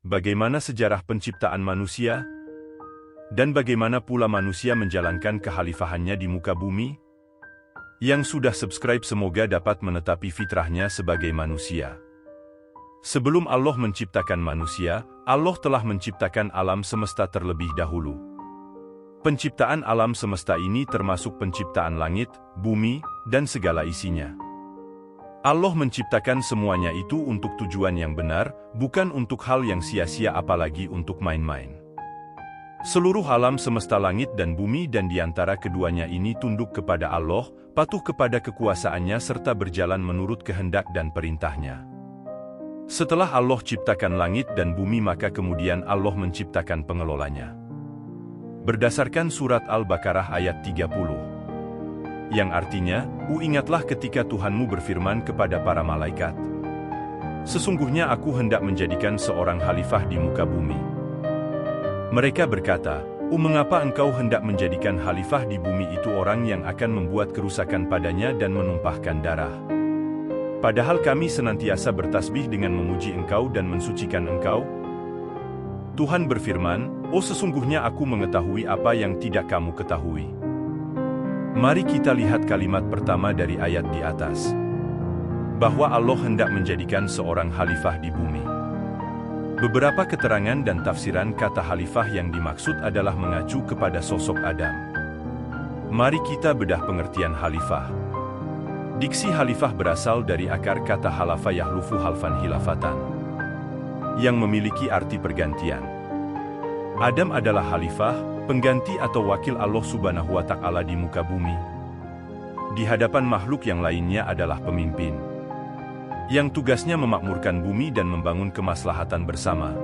bagaimana sejarah penciptaan manusia, dan bagaimana pula manusia menjalankan kekhalifahannya di muka bumi? Yang sudah subscribe semoga dapat menetapi fitrahnya sebagai manusia. Sebelum Allah menciptakan manusia, Allah telah menciptakan alam semesta terlebih dahulu. Penciptaan alam semesta ini termasuk penciptaan langit, bumi, dan segala isinya. Allah menciptakan semuanya itu untuk tujuan yang benar, bukan untuk hal yang sia-sia apalagi untuk main-main. Seluruh alam semesta langit dan bumi dan diantara keduanya ini tunduk kepada Allah, patuh kepada kekuasaannya serta berjalan menurut kehendak dan perintahnya. Setelah Allah ciptakan langit dan bumi maka kemudian Allah menciptakan pengelolanya. Berdasarkan surat Al-Baqarah ayat 30. Yang artinya, ingatlah ketika Tuhanmu berfirman kepada para malaikat, sesungguhnya aku hendak menjadikan seorang khalifah di muka bumi. Mereka berkata, mengapa engkau hendak menjadikan khalifah di bumi itu orang yang akan membuat kerusakan padanya dan menumpahkan darah? Padahal kami senantiasa bertasbih dengan memuji engkau dan mensucikan engkau. Tuhan berfirman, sesungguhnya aku mengetahui apa yang tidak kamu ketahui. Mari kita lihat kalimat pertama dari ayat di atas. Bahwa Allah hendak menjadikan seorang khalifah di bumi. Beberapa keterangan dan tafsiran kata khalifah yang dimaksud adalah mengacu kepada sosok Adam. Mari kita bedah pengertian khalifah. Diksi khalifah berasal dari akar kata halafa yahlufu halfan hilafatan, yang memiliki arti pergantian. Adam adalah khalifah, pengganti atau wakil Allah Subhanahu wa Ta'ala di muka bumi. Di hadapan makhluk yang lainnya adalah pemimpin, yang tugasnya memakmurkan bumi dan membangun kemaslahatan bersama,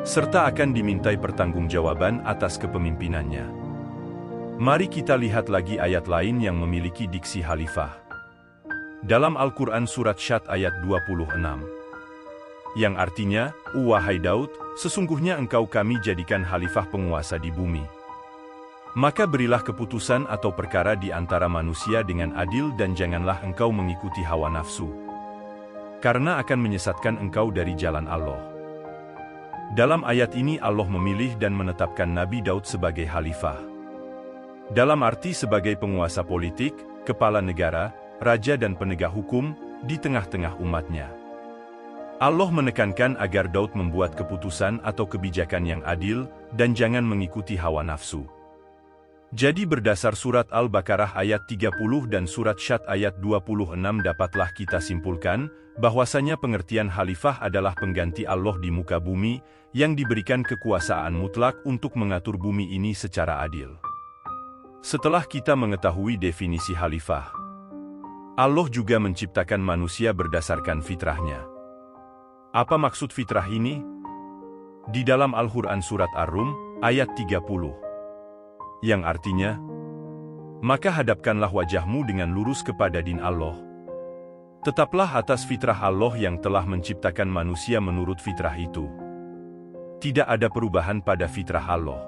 serta akan dimintai pertanggungjawaban atas kepemimpinannya. Mari kita lihat lagi ayat lain yang memiliki diksi khalifah. Dalam Al-Quran Surat Syad ayat 26. Yang artinya, wahai Daud, sesungguhnya engkau kami jadikan khalifah penguasa di bumi. Maka berilah keputusan atau perkara di antara manusia dengan adil dan janganlah engkau mengikuti hawa nafsu. Karena akan menyesatkan engkau dari jalan Allah. Dalam ayat ini Allah memilih dan menetapkan Nabi Daud sebagai khalifah. Dalam arti sebagai penguasa politik, kepala negara, raja dan penegak hukum, di tengah-tengah umatnya. Allah menekankan agar Daud membuat keputusan atau kebijakan yang adil, dan jangan mengikuti hawa nafsu. Jadi berdasar surat Al-Baqarah ayat 30 dan surat Syad ayat 26 dapatlah kita simpulkan, bahwasanya pengertian khalifah adalah pengganti Allah di muka bumi, yang diberikan kekuasaan mutlak untuk mengatur bumi ini secara adil. Setelah kita mengetahui definisi khalifah, Allah juga menciptakan manusia berdasarkan fitrahnya. Apa maksud fitrah ini? Di dalam Al-Quran Surat Ar-Rum, ayat 30. Yang artinya, maka hadapkanlah wajahmu dengan lurus kepada din Allah. Tetaplah atas fitrah Allah yang telah menciptakan manusia menurut fitrah itu. Tidak ada perubahan pada fitrah Allah.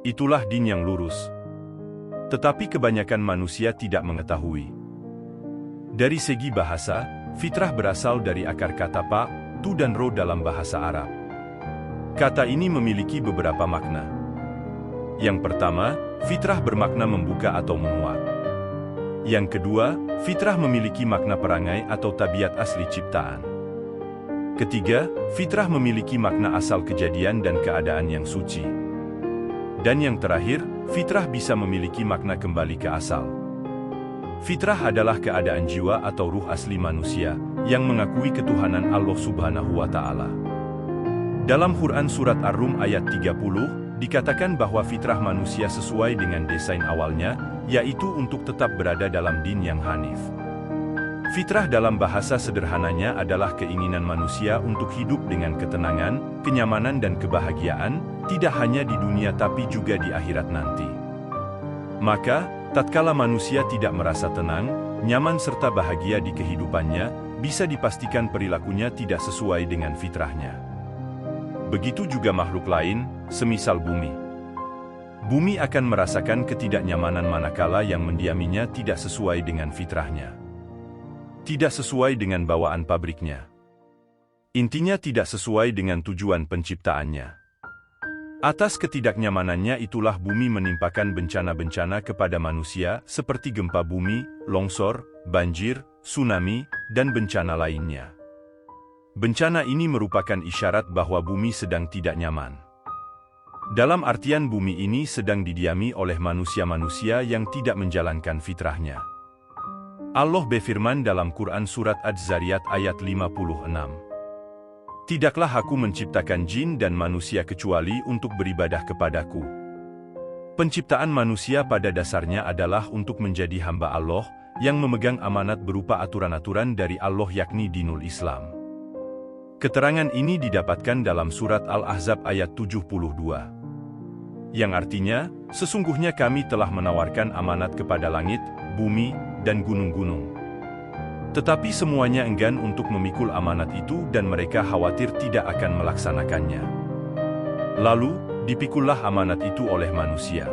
Itulah din yang lurus. Tetapi kebanyakan manusia tidak mengetahui. Dari segi bahasa, fitrah berasal dari akar kata pa, tu dan ro dalam bahasa Arab. Kata ini memiliki beberapa makna. Yang pertama, fitrah bermakna membuka atau menguak. Yang kedua, fitrah memiliki makna perangai atau tabiat asli ciptaan. Ketiga, fitrah memiliki makna asal kejadian dan keadaan yang suci. Dan yang terakhir, fitrah bisa memiliki makna kembali ke asal. Fitrah adalah keadaan jiwa atau ruh asli manusia, yang mengakui ketuhanan Allah Subhanahu wa Ta'ala. Dalam Quran Surat Ar-Rum ayat 30, dikatakan bahwa fitrah manusia sesuai dengan desain awalnya, yaitu untuk tetap berada dalam din yang hanif. Fitrah dalam bahasa sederhananya adalah keinginan manusia untuk hidup dengan ketenangan, kenyamanan dan kebahagiaan, tidak hanya di dunia tapi juga di akhirat nanti. Maka, tatkala manusia tidak merasa tenang, nyaman serta bahagia di kehidupannya, bisa dipastikan perilakunya tidak sesuai dengan fitrahnya. Begitu juga makhluk lain, semisal bumi. Bumi akan merasakan ketidaknyamanan manakala yang mendiaminya tidak sesuai dengan fitrahnya. Tidak sesuai dengan bawaan pabriknya. Intinya tidak sesuai dengan tujuan penciptaannya. Atas ketidaknyamanannya itulah bumi menimpakan bencana-bencana kepada manusia seperti gempa bumi, longsor, banjir, tsunami, dan bencana lainnya. Bencana ini merupakan isyarat bahwa bumi sedang tidak nyaman. Dalam artian bumi ini sedang didiami oleh manusia-manusia yang tidak menjalankan fitrahnya. Allah berfirman dalam Quran Surat Az-Zariyat ayat 56. Tidaklah aku menciptakan jin dan manusia kecuali untuk beribadah kepadaku. Penciptaan manusia pada dasarnya adalah untuk menjadi hamba Allah yang memegang amanat berupa aturan-aturan dari Allah yakni dinul Islam. Keterangan ini didapatkan dalam surat Al-Ahzab ayat 72. Yang artinya, sesungguhnya kami telah menawarkan amanat kepada langit, bumi, dan gunung-gunung. Tetapi semuanya enggan untuk memikul amanat itu dan mereka khawatir tidak akan melaksanakannya. Lalu, dipikullah amanat itu oleh manusia.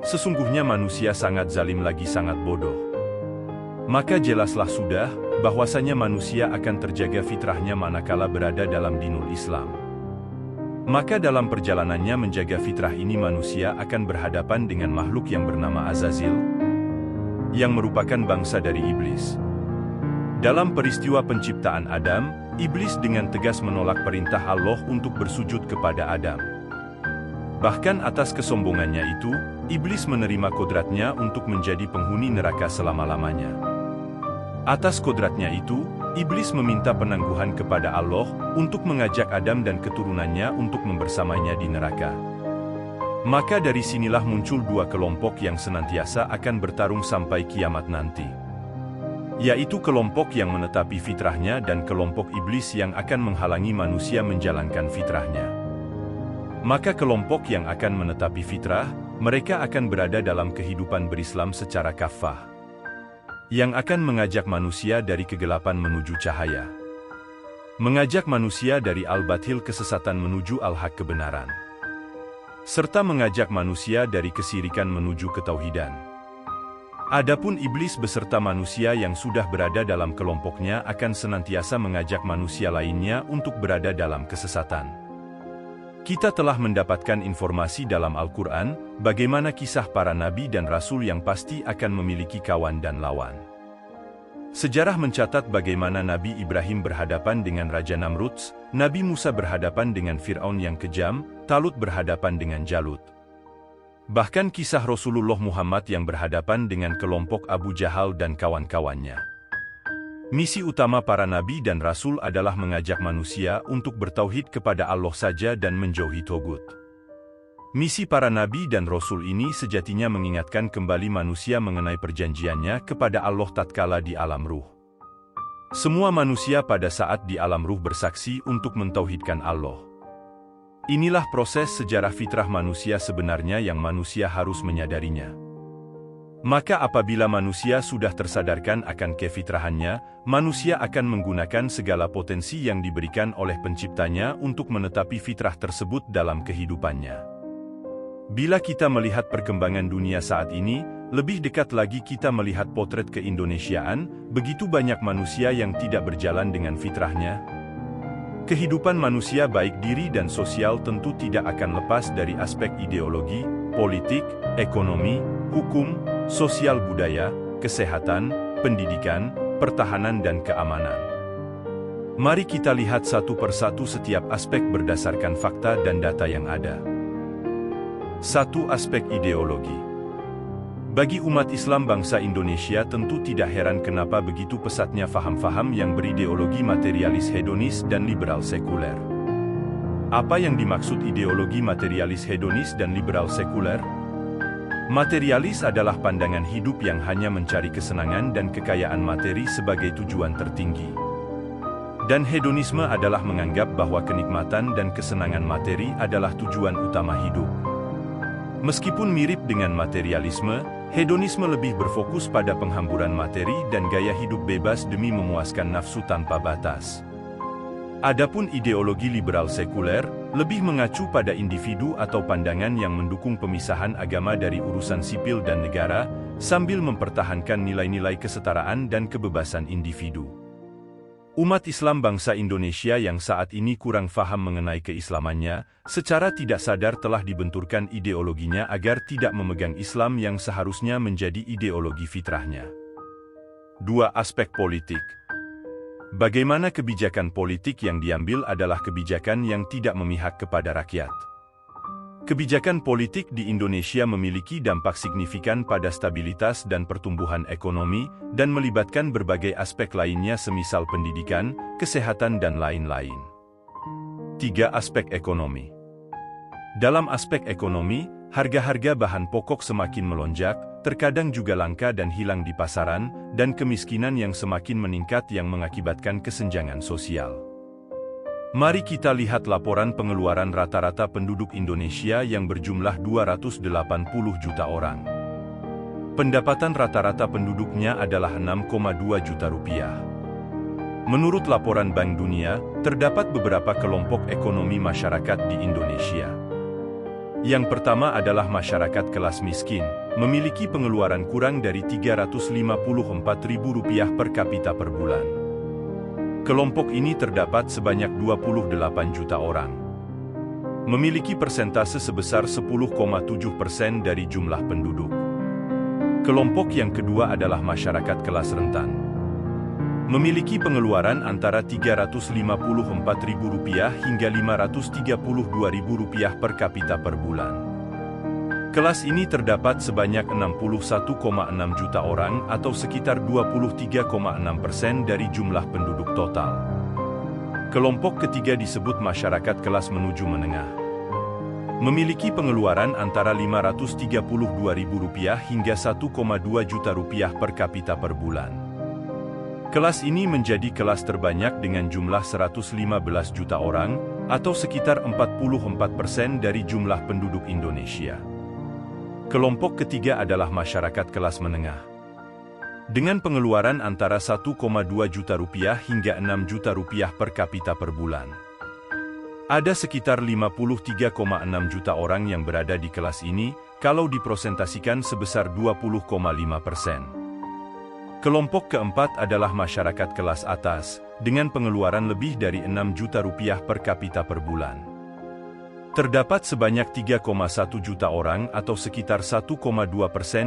Sesungguhnya manusia sangat zalim lagi sangat bodoh. Maka jelaslah sudah, bahwasanya manusia akan terjaga fitrahnya manakala berada dalam dinul Islam. Maka dalam perjalanannya menjaga fitrah ini manusia akan berhadapan dengan makhluk yang bernama Azazil, yang merupakan bangsa dari iblis. Dalam peristiwa penciptaan Adam, iblis dengan tegas menolak perintah Allah untuk bersujud kepada Adam. Bahkan atas kesombongannya itu, iblis menerima kodratnya untuk menjadi penghuni neraka selama-lamanya. Atas kodratnya itu, iblis meminta penangguhan kepada Allah untuk mengajak Adam dan keturunannya untuk membersamanya di neraka. Maka dari sinilah muncul dua kelompok yang senantiasa akan bertarung sampai kiamat nanti. Yaitu kelompok yang menetapi fitrahnya dan kelompok iblis yang akan menghalangi manusia menjalankan fitrahnya. Maka kelompok yang akan menetapi fitrah, mereka akan berada dalam kehidupan berislam secara kafah, yang akan mengajak manusia dari kegelapan menuju cahaya, mengajak manusia dari al-batil kesesatan menuju al-haq kebenaran, serta mengajak manusia dari kesirikan menuju ketauhidan. Adapun iblis beserta manusia yang sudah berada dalam kelompoknya akan senantiasa mengajak manusia lainnya untuk berada dalam kesesatan. Kita telah mendapatkan informasi dalam Al-Quran, bagaimana kisah para nabi dan rasul yang pasti akan memiliki kawan dan lawan. Sejarah mencatat bagaimana Nabi Ibrahim berhadapan dengan Raja Namrud, Nabi Musa berhadapan dengan Fir'aun yang kejam, Talut berhadapan dengan Jalut. Bahkan kisah Rasulullah Muhammad yang berhadapan dengan kelompok Abu Jahal dan kawan-kawannya. Misi utama para nabi dan rasul adalah mengajak manusia untuk bertauhid kepada Allah saja dan menjauhi togut. Misi para nabi dan rasul ini sejatinya mengingatkan kembali manusia mengenai perjanjiannya kepada Allah tatkala di alam ruh. Semua manusia pada saat di alam ruh bersaksi untuk mentauhidkan Allah. Inilah proses sejarah fitrah manusia sebenarnya yang manusia harus menyadarinya. Maka apabila manusia sudah tersadarkan akan kefitrahannya, manusia akan menggunakan segala potensi yang diberikan oleh penciptanya untuk menetapi fitrah tersebut dalam kehidupannya. Bila kita melihat perkembangan dunia saat ini, lebih dekat lagi kita melihat potret keindonesiaan, begitu banyak manusia yang tidak berjalan dengan fitrahnya. Kehidupan manusia baik diri dan sosial tentu tidak akan lepas dari aspek ideologi, politik, ekonomi, hukum, sosial budaya, kesehatan, pendidikan, pertahanan dan keamanan. Mari kita lihat satu persatu setiap aspek berdasarkan fakta dan data yang ada. 1. Aspek ideologi. Bagi umat Islam bangsa Indonesia tentu tidak heran kenapa begitu pesatnya faham-faham yang berideologi materialis hedonis dan liberal sekuler. Apa yang dimaksud ideologi materialis hedonis dan liberal sekuler? Materialis adalah pandangan hidup yang hanya mencari kesenangan dan kekayaan materi sebagai tujuan tertinggi. Dan hedonisme adalah menganggap bahwa kenikmatan dan kesenangan materi adalah tujuan utama hidup. Meskipun mirip dengan materialisme, hedonisme lebih berfokus pada penghamburan materi dan gaya hidup bebas demi memuaskan nafsu tanpa batas. Adapun ideologi liberal sekuler, lebih mengacu pada individu atau pandangan yang mendukung pemisahan agama dari urusan sipil dan negara, sambil mempertahankan nilai-nilai kesetaraan dan kebebasan individu. Umat Islam bangsa Indonesia yang saat ini kurang faham mengenai keislamannya, secara tidak sadar telah dibenturkan ideologinya agar tidak memegang Islam yang seharusnya menjadi ideologi fitrahnya. 2. Aspek politik. Bagaimana kebijakan politik yang diambil adalah kebijakan yang tidak memihak kepada rakyat. Kebijakan politik di Indonesia memiliki dampak signifikan pada stabilitas dan pertumbuhan ekonomi dan melibatkan berbagai aspek lainnya semisal pendidikan, kesehatan dan lain-lain. 3. Aspek ekonomi. Dalam aspek ekonomi, harga-harga bahan pokok semakin melonjak, terkadang juga langka dan hilang di pasaran, dan kemiskinan yang semakin meningkat yang mengakibatkan kesenjangan sosial. Mari kita lihat laporan pengeluaran rata-rata penduduk Indonesia yang berjumlah 280 juta orang. Pendapatan rata-rata penduduknya adalah 6,2 juta rupiah. Menurut laporan Bank Dunia, terdapat beberapa kelompok ekonomi masyarakat di Indonesia. Yang pertama adalah masyarakat kelas miskin, memiliki pengeluaran kurang dari Rp354.000 per kapita per bulan. Kelompok ini terdapat sebanyak 28 juta orang. Memiliki persentase sebesar 10,7% dari jumlah penduduk. Kelompok yang kedua adalah masyarakat kelas rentan. Memiliki pengeluaran antara Rp354.000 hingga Rp532.000 per kapita per bulan. Kelas ini terdapat sebanyak 61,6 juta orang atau sekitar 23,6% dari jumlah penduduk total. Kelompok ketiga disebut masyarakat kelas menuju menengah. Memiliki pengeluaran antara Rp532.000 hingga Rp1,2 juta per kapita per bulan. Kelas ini menjadi kelas terbanyak dengan jumlah 115 juta orang atau sekitar 44% dari jumlah penduduk Indonesia. Kelompok ketiga adalah masyarakat kelas menengah. Dengan pengeluaran antara Rp1,2 juta hingga Rp6 juta per kapita per bulan. Ada sekitar 53,6 juta orang yang berada di kelas ini, kalau dipresentasikan sebesar 20,5%. Kelompok keempat adalah masyarakat kelas atas, dengan pengeluaran lebih dari Rp6 juta per kapita per bulan. Terdapat sebanyak 3,1 juta orang atau sekitar 1,2%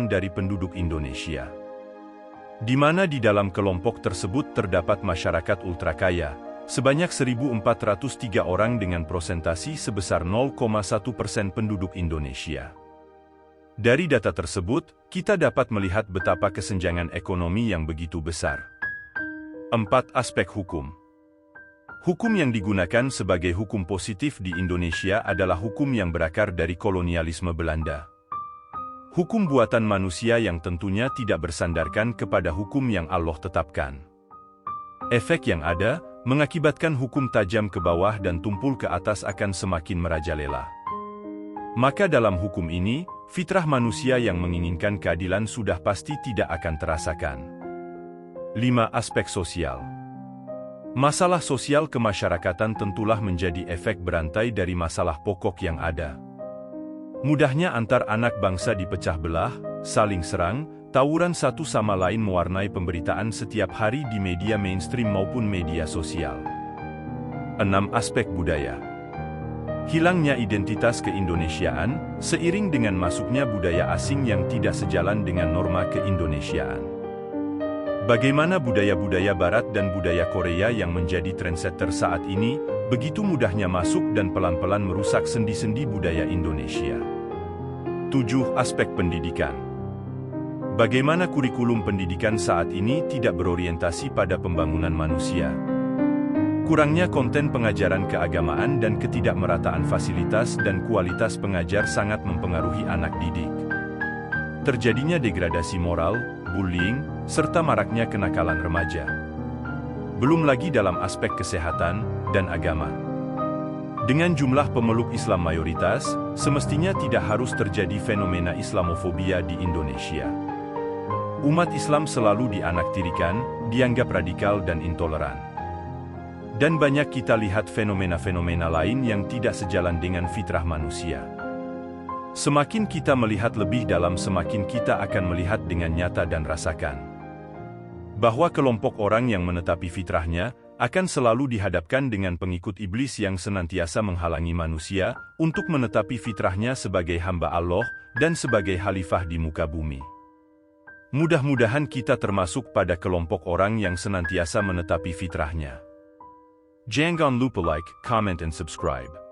dari penduduk Indonesia. Di mana di dalam kelompok tersebut terdapat masyarakat ultrakaya, sebanyak 1.403 orang dengan prosentasi sebesar 0,1% penduduk Indonesia. Dari data tersebut, kita dapat melihat betapa kesenjangan ekonomi yang begitu besar. 4. Aspek hukum. Hukum yang digunakan sebagai hukum positif di Indonesia adalah hukum yang berakar dari kolonialisme Belanda. Hukum buatan manusia yang tentunya tidak bersandarkan kepada hukum yang Allah tetapkan. Efek yang ada, mengakibatkan hukum tajam ke bawah dan tumpul ke atas akan semakin merajalela. Maka dalam hukum ini, fitrah manusia yang menginginkan keadilan sudah pasti tidak akan terasakan. 5. Aspek sosial. Masalah sosial kemasyarakatan tentulah menjadi efek berantai dari masalah pokok yang ada. Mudahnya antar anak bangsa dipecah belah, saling serang, tawuran satu sama lain mewarnai pemberitaan setiap hari di media mainstream maupun media sosial. 6. Aspek budaya. Hilangnya identitas keindonesiaan, seiring dengan masuknya budaya asing yang tidak sejalan dengan norma keindonesiaan. Bagaimana budaya-budaya Barat dan budaya Korea yang menjadi trendsetter saat ini, begitu mudahnya masuk dan pelan-pelan merusak sendi-sendi budaya Indonesia. 7. Aspek pendidikan. Bagaimana kurikulum pendidikan saat ini tidak berorientasi pada pembangunan manusia. Kurangnya konten pengajaran keagamaan dan ketidakmerataan fasilitas dan kualitas pengajar sangat mempengaruhi anak didik. Terjadinya degradasi moral, bullying, serta maraknya kenakalan remaja. Belum lagi dalam aspek kesehatan dan agama. Dengan jumlah pemeluk Islam mayoritas, semestinya tidak harus terjadi fenomena Islamofobia di Indonesia. Umat Islam selalu dianaktirikan, dianggap radikal dan intoleran. Dan banyak kita lihat fenomena-fenomena lain yang tidak sejalan dengan fitrah manusia. Semakin kita melihat lebih dalam, semakin kita akan melihat dengan nyata dan rasakan bahwa kelompok orang yang menetapi fitrahnya akan selalu dihadapkan dengan pengikut iblis yang senantiasa menghalangi manusia untuk menetapi fitrahnya sebagai hamba Allah dan sebagai khalifah di muka bumi. Mudah-mudahan kita termasuk pada kelompok orang yang senantiasa menetapi fitrahnya. Jangan lupa like, comment, and subscribe.